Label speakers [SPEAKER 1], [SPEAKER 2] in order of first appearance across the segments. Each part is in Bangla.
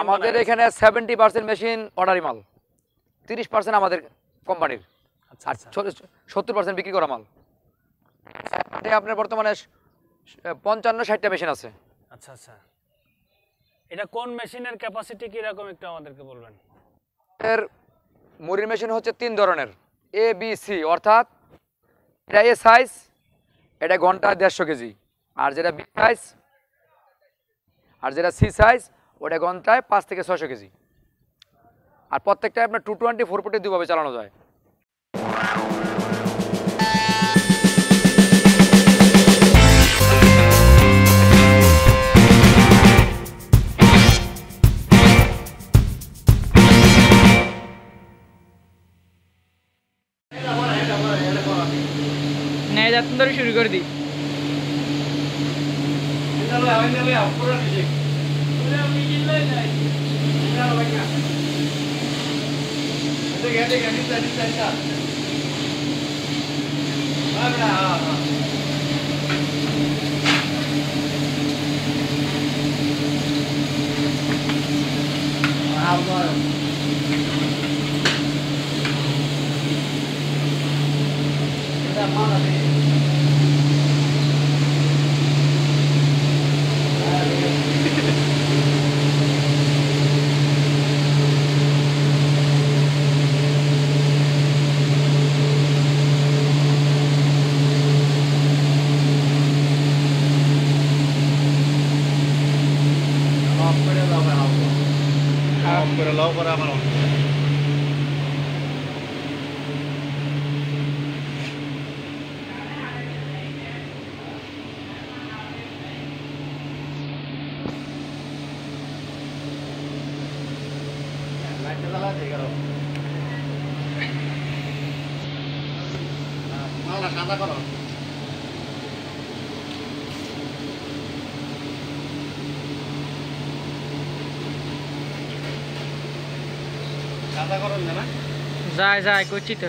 [SPEAKER 1] আমাদের এখানে 70% মেশিন অর্ডারি মাল, 30% আমাদের কোম্পানির, আর 70% বিক্রি করা মাল। আপনার বর্তমানে 55-60টা মেশিন আছে।
[SPEAKER 2] আচ্ছা আচ্ছা, এটা কোন মেশিনের ক্যাপাসিটি কিরকম একটু আমাদেরকে বলবেন?
[SPEAKER 1] এর মুড়ির মেশিন হচ্ছে 3 ধরনের, এ বি সি, অর্থাৎ এটা এ সাইজ, এটা ঘন্টায় 150 কেজি, আর যেটা বি সাইজ আর যেটা সি সাইজ ওটা ঘন্টায় 5 থেকে 600 কেজি। আর প্রত্যেকটা আপনার 220 440 দুভাবে চালানো যায়।
[SPEAKER 3] শুরু করে দিই। যায় যায় করছি তো।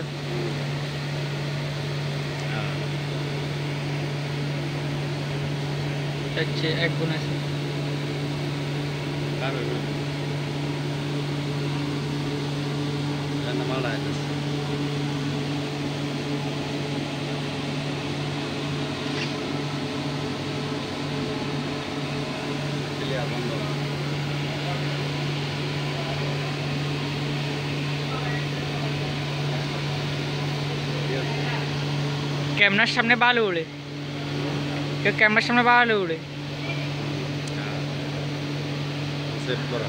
[SPEAKER 3] আচ্ছা, এক গুণ আছে। ক্যামেরার সামনে ভালো উড়ে, ক্যামেরার সামনে ভালো উড়ে।
[SPEAKER 4] সেভ করা